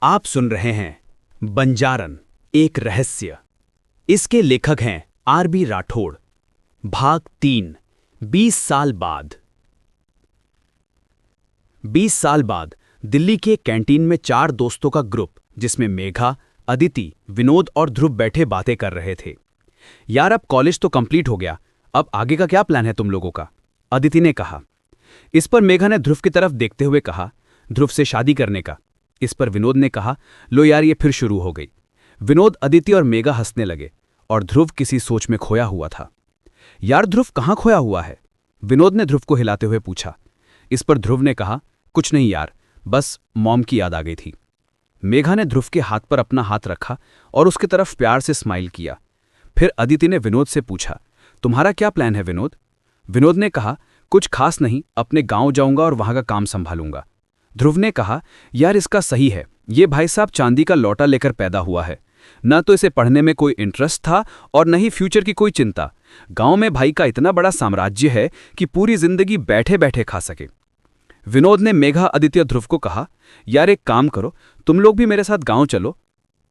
आप सुन रहे हैं बंजारन एक रहस्य। इसके लेखक हैं आर.बी. राठौड़। भाग 3। 20 साल बाद। 20 साल बाद दिल्ली के कैंटीन में 4 दोस्तों का ग्रुप, जिसमें मेघा, अदिति, विनोद और ध्रुव बैठे बातें कर रहे थे। यार, अब कॉलेज तो कंप्लीट हो गया, अब आगे का क्या प्लान है तुम लोगों का? अदिति ने कहा। इस पर मेघा ने ध्रुव की तरफ देखते हुए कहा, ध्रुव से शादी करने का। इस पर विनोद ने कहा, लो यार, ये फिर शुरू हो गई। विनोद, अदिति और मेघा हंसने लगे और ध्रुव किसी सोच में खोया हुआ था। यार, ध्रुव कहाँ खोया हुआ है? विनोद ने ध्रुव को हिलाते हुए पूछा। इस पर ध्रुव ने कहा, कुछ नहीं यार, बस मॉम की याद आ गई थी। मेघा ने ध्रुव के हाथ पर अपना हाथ रखा और उसकी तरफ प्यार से स्माइल किया। फिर अदिति ने विनोद से पूछा, तुम्हारा क्या प्लान है विनोद? विनोद ने कहा, कुछ खास नहीं, अपने गांव जाऊंगा और वहां का काम संभालूंगा। ध्रुव ने कहा, यार इसका सही है, ये भाई साहब चांदी का लौटा लेकर पैदा हुआ है। न तो इसे पढ़ने में कोई इंटरेस्ट था और न ही फ्यूचर की कोई चिंता। गांव में भाई का इतना बड़ा साम्राज्य है कि पूरी जिंदगी बैठे बैठे खा सके। विनोद ने मेघा, अदिति और ध्रुव को कहा, यार एक काम करो, तुम लोग भी मेरे साथ गांव चलो।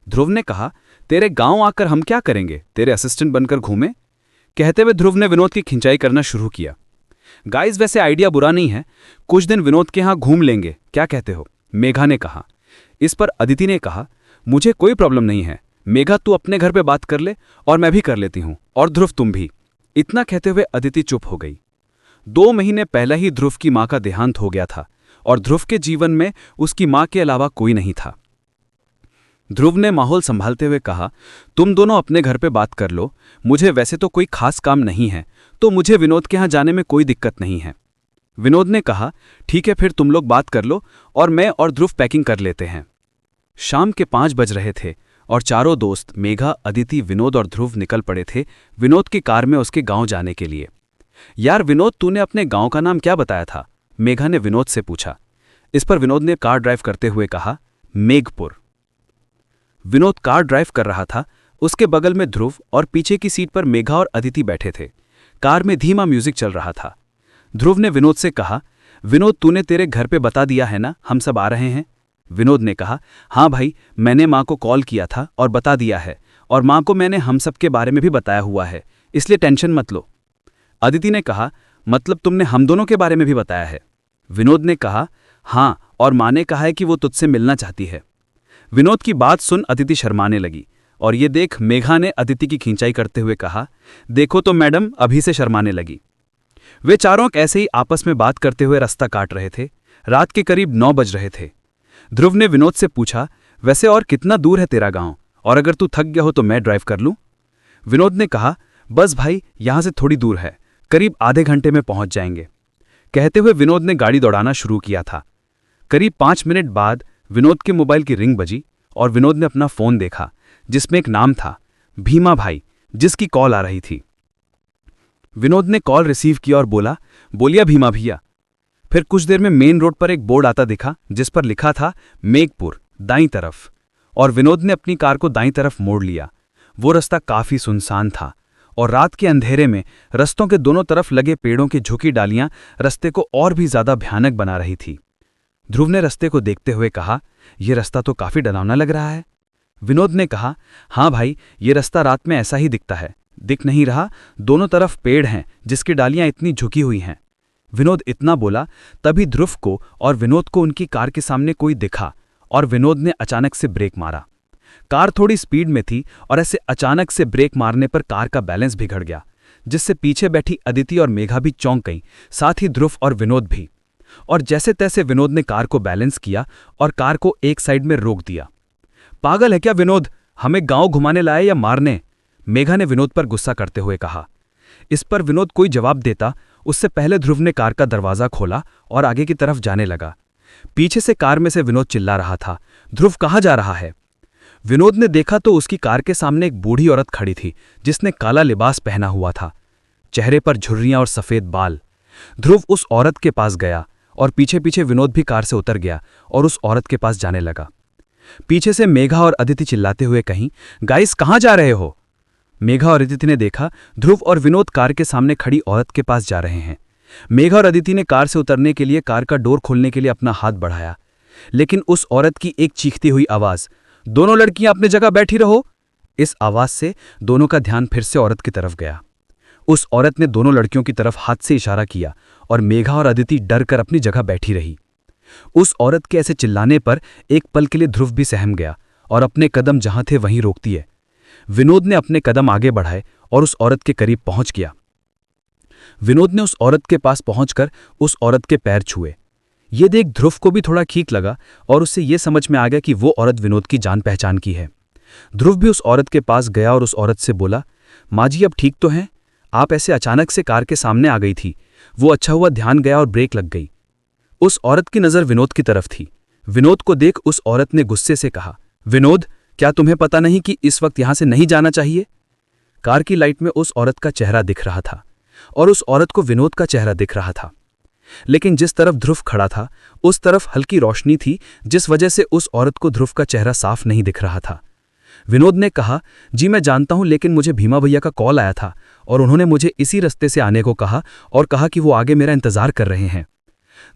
ध्रुव ने कहा, तेरे गांव आकर हम क्या करेंगे, तेरे असिस्टेंट बनकर घूमें? कहते हुए ध्रुव ने विनोद की खिंचाई करना शुरू किया। गाइस, वैसे आइडिया बुरा नहीं है, कुछ दिन विनोद के यहाँ घूम लेंगे, क्या कहते हो? मेघा ने कहा। इस पर अदिति ने कहा, मुझे कोई प्रॉब्लम नहीं है, मेघा तू अपने घर पे बात कर ले और मैं भी कर लेती हूँ, और ध्रुव तुम भी। इतना कहते हुए अदिति चुप हो गई। 2 महीने पहले ही ध्रुव की माँ का देहांत हो गया था और ध्रुव के जीवन में उसकी माँ के अलावा कोई नहीं था। ध्रुव ने माहौल संभालते हुए कहा, तुम दोनों अपने घर पे बात कर लो, मुझे वैसे तो कोई खास काम नहीं है, तो मुझे विनोद के यहाँ जाने में कोई दिक्कत नहीं है। विनोद ने कहा, ठीक है, फिर तुम लोग बात कर लो और मैं और ध्रुव पैकिंग कर लेते हैं। शाम के 5 बज रहे थे और चारों दोस्त मेघा, अदिति, विनोद और ध्रुव निकल पड़े थे विनोद की कार में उसके गांव जाने के लिए। यार विनोद, तूने अपने गांव का नाम क्या बताया था? मेघा ने विनोद से पूछा। इस पर विनोद ने कार ड्राइव करते हुए कहा, मेघपुर। विनोद कार ड्राइव कर रहा था, उसके बगल में ध्रुव और पीछे की सीट पर मेघा और अदिति बैठे थे। कार में धीमा म्यूजिक चल रहा था। ध्रुव ने विनोद से कहा, विनोद तूने तेरे घर पे बता दिया है ना हम सब आ रहे हैं? विनोद ने कहा, हाँ भाई, मैंने माँ को कॉल किया था और बता दिया है, और माँ को मैंने हम सब के बारे में भी बताया हुआ है, इसलिए टेंशन मत लो। अदिति ने कहा, मतलब तुमने हम दोनों के बारे में भी बताया है? विनोद ने कहा, हाँ, और माँ ने कहा है कि वो तुझसे मिलना चाहती है। विनोद की बात सुन अदिति शर्माने लगी और ये देख मेघा ने अदिति की खिंचाई करते हुए कहा, देखो तो मैडम अभी से शर्माने लगी। वे चारों ऐसे ही आपस में बात करते हुए रास्ता काट रहे थे। रात के करीब 9 बज रहे थे। ध्रुव ने विनोद से पूछा, वैसे और कितना दूर है तेरा गांव, और अगर तू थक गया हो तो मैं ड्राइव कर लूं? विनोद ने कहा, बस भाई, यहां से थोड़ी दूर है, करीब आधे घंटे में पहुंच जाएंगे। कहते हुए विनोद ने गाड़ी दौड़ाना शुरू किया था। करीब 5 मिनट बाद विनोद के मोबाइल की रिंग बजी और विनोद ने अपना फोन देखा, जिसमें एक नाम था, भीमा भाई, जिसकी कॉल आ रही थी। विनोद ने कॉल रिसीव किया और बोला, बोलिया भीमा भैया। फिर कुछ देर में मेन रोड पर एक बोर्ड आता दिखा जिस पर लिखा था मेघपुर, दाईं तरफ, और विनोद ने अपनी कार को दाईं तरफ मोड़ लिया। वो रास्ता काफी सुनसान था और रात के अंधेरे में रस्तों के दोनों तरफ लगे पेड़ों की झुकी डालियां रास्ते को और भी ज्यादा भयानक बना रही थी। ध्रुव ने रास्ते को देखते हुए कहा, यह रास्ता तो काफी डरावना लग रहा है। विनोद ने कहा, हाँ भाई, ये रास्ता रात में ऐसा ही दिखता है। दिख नहीं रहा, दोनों तरफ पेड़ हैं जिसकी डालियां इतनी झुकी हुई हैं। विनोद इतना बोला, तभी ध्रुव को और विनोद को उनकी कार के सामने कोई दिखा और विनोद ने अचानक से ब्रेक मारा। कार थोड़ी स्पीड में थी और ऐसे अचानक से ब्रेक मारने पर कार का बैलेंस बिगड़ गया, जिससे पीछे बैठी अदिति और मेघा भी चौंक गईं, साथ ही ध्रुव और विनोद भी। और जैसे तैसे विनोद ने कार को बैलेंस किया और कार को एक साइड में रोक दिया। पागल है क्या विनोद, हमें गांव घुमाने लाए या मारने? मेघा ने विनोद पर गुस्सा करते हुए कहा। इस पर विनोद कोई जवाब देता उससे पहले ध्रुव ने कार का दरवाजा खोला और आगे की तरफ जाने लगा। पीछे से कार में से विनोद चिल्ला रहा था, ध्रुव कहाँ जा रहा है? विनोद ने देखा तो उसकी कार के सामने एक बूढ़ी औरत खड़ी थी जिसने काला लिबास पहना हुआ था, चेहरे पर झुर्रियां और सफेद बाल। ध्रुव उस औरत के पास गया और पीछे पीछे विनोद भी कार से उतर गया और उस औरत के पास जाने लगा। पीछे से मेघा और अदिति चिल्लाते हुए कहीं, गाइस कहाँ जा रहे हो? मेघा और अदिति ने देखा ध्रुव और विनोद कार के सामने खड़ी औरत के पास जा रहे हैं। मेघा और अदिति ने कार से उतरने के लिए कार का डोर खोलने के लिए अपना हाथ बढ़ाया। लेकिन उस औरत की एक चीखती हुई आवाज, दोनों लड़कियां अपनी जगह बैठी रहो। इस आवाज से दोनों का ध्यान फिर से औरत की तरफ गया। उस औरत ने दोनों लड़कियों की तरफ हाथ से इशारा किया और मेघा और अदिति डर कर अपनी जगह बैठी रही। उस औरत के ऐसे चिल्लाने पर एक पल के लिए ध्रुव भी सहम गया और अपने कदम जहां थे वहीं रोक दिए। विनोद ने अपने कदम आगे बढ़ाए और उस औरत के करीब पहुंच गया। विनोद ने उस औरत के पास पहुंचकर उस औरत के पैर छुए। ये देख ध्रुव को भी थोड़ा ठीक लगा और उससे ये समझ में आ गया कि वो औरत विनोद की जान पहचान की है। ध्रुव भी उस औरत के पास गया और उस औरत से बोला, माँ जी अब ठीक तो हैं? आप ऐसे अचानक से कार के सामने आ गई थी। वो अच्छा हुआ ध्यान गया और ब्रेक लग गई। उस औरत की नज़र विनोद की तरफ थी। विनोद को देख उस औरत ने गुस्से से कहा, विनोद, क्या तुम्हें पता नहीं कि इस वक्त यहां से नहीं जाना चाहिए? कार की लाइट में उस औरत का चेहरा दिख रहा था और उस औरत को विनोद का चेहरा दिख रहा था, लेकिन जिस तरफ ध्रुव खड़ा था उस तरफ हल्की रोशनी थी, जिस वजह से उस औरत को ध्रुव का चेहरा साफ नहीं दिख रहा था। विनोद ने कहा, जी मैं जानता हूं, लेकिन मुझे भीमा भैया का कॉल आया था और उन्होंने मुझे इसी रास्ते से आने को कहा और कहा कि वो आगे मेरा इंतजार कर रहे हैं।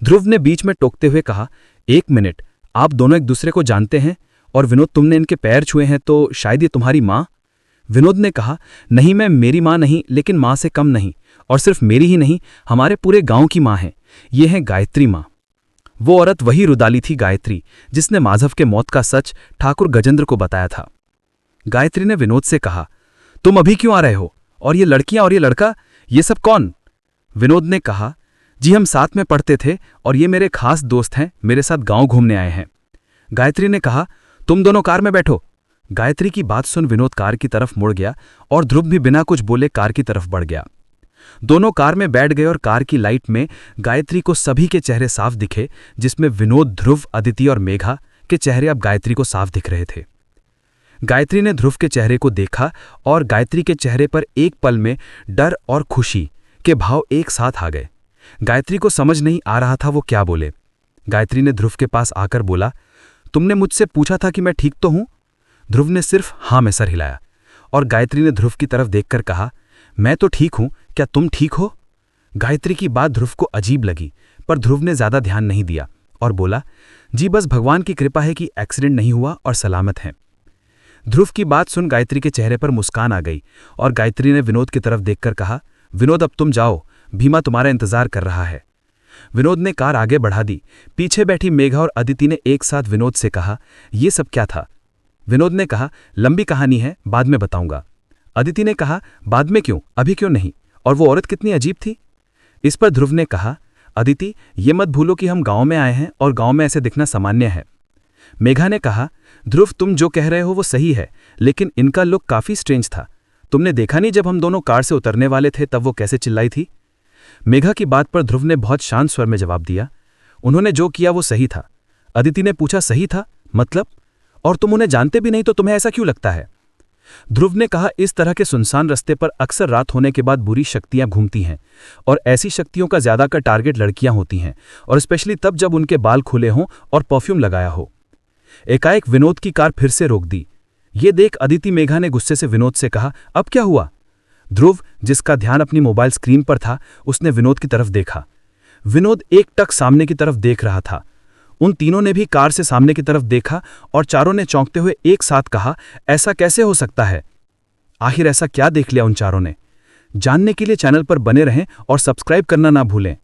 ध्रुव ने बीच में टोकते हुए कहा, एक मिनट, आप दोनों एक दूसरे को जानते हैं? और विनोद, तुमने इनके पैर छुए हैं तो शायद ये तुम्हारी माँ? विनोद ने कहा, नहीं, मैं मेरी माँ नहीं, लेकिन माँ से कम नहीं, और सिर्फ मेरी ही नहीं, हमारे पूरे गांव की माँ है। ये है गायत्री माँ। वो औरत वही रुदाली थी गायत्री, जिसने माधव के मौत का सच ठाकुर गजेंद्र को बताया था। गायत्री ने विनोद से कहा, तुम अभी क्यों आ रहे हो? और ये लड़कियां और ये लड़का, ये सब कौन? विनोद ने कहा, जी हम साथ में पढ़ते थे और ये मेरे खास दोस्त हैं, मेरे साथ गांव घूमने आए हैं। गायत्री ने कहा, तुम दोनों कार में बैठो। गायत्री की बात सुन विनोद कार की तरफ मुड़ गया और ध्रुव भी बिना कुछ बोले कार की तरफ बढ़ गया। दोनों कार में बैठ गए और कार की लाइट में गायत्री को सभी के चेहरे साफ दिखे, जिसमें विनोद, ध्रुव, अदिति और मेघा के चेहरे अब गायत्री को साफ दिख रहे थे। गायत्री ने ध्रुव के चेहरे को देखा और गायत्री के चेहरे पर एक पल में डर और खुशी के भाव एक साथ आ गए। गायत्री को समझ नहीं आ रहा था वो क्या बोले। गायत्री ने ध्रुव के पास आकर बोला, तुमने मुझसे पूछा था कि मैं ठीक तो हूं? ध्रुव ने सिर्फ हाँ में सर हिलाया और गायत्री ने ध्रुव की तरफ देखकर कहा, मैं तो ठीक हूं, क्या तुम ठीक हो? गायत्री की बात ध्रुव को अजीब लगी, पर ध्रुव ने ज्यादा ध्यान नहीं दिया और बोला, जी बस भगवान की कृपा है कि एक्सीडेंट नहीं हुआ और सलामत हैं। ध्रुव की बात सुन गायत्री के चेहरे पर मुस्कान आ गई और गायत्री ने विनोद की तरफ देखकर कहा, विनोद अब तुम जाओ, भीमा तुम्हारा इंतजार कर रहा है। विनोद ने कार आगे बढ़ा दी। पीछे बैठी मेघा और अदिति ने एक साथ विनोद से कहा, यह सब क्या था? विनोद ने कहा, लंबी कहानी है, बाद में बताऊंगा। अदिति ने कहा, बाद में क्यों, अभी क्यों नहीं? और वो औरत कितनी अजीब थी? इस पर ध्रुव ने कहा, अदिति ये मत भूलो कि हम गांव में आए हैं और गांव में ऐसे दिखना सामान्य है। मेघा ने कहा, ध्रुव तुम जो कह रहे हो वो सही है, लेकिन इनका लुक काफी स्ट्रेंज था। तुमने देखा नहीं जब हम दोनों कार से उतरने वाले थे तब वो कैसे चिल्लाई थी? मेघा की बात पर ध्रुव ने बहुत शांत स्वर में जवाब दिया, उन्होंने जो किया वो सही था। अदिति ने पूछा, सही था मतलब? और तुम उन्हें जानते भी नहीं तो तुम्हें ऐसा क्यों लगता है? ध्रुव ने कहा, इस तरह के सुनसान रास्ते पर अक्सर रात होने के बाद बुरी शक्तियां घूमती हैं और ऐसी शक्तियों का ज्यादा का टारगेट लड़कियां होती हैं, और स्पेशली तब जब उनके बाल खुले हों और परफ्यूम लगाया हो। एकाएक विनोद की कार फिर से रोक दी। ये देख अदिति मेघा ने गुस्से से विनोद से कहा, अब क्या हुआ? ध्रुव, जिसका ध्यान अपनी मोबाइल स्क्रीन पर था, उसने विनोद की तरफ देखा। विनोद एक टक सामने की तरफ देख रहा था। उन तीनों ने भी कार से सामने की तरफ देखा और चारों ने चौंकते हुए एक साथ कहा, ऐसा कैसे हो सकता है? आखिर ऐसा क्या देख लिया उन चारों ने? जानने के लिए चैनल पर बने रहें और सब्सक्राइब करना ना भूलें।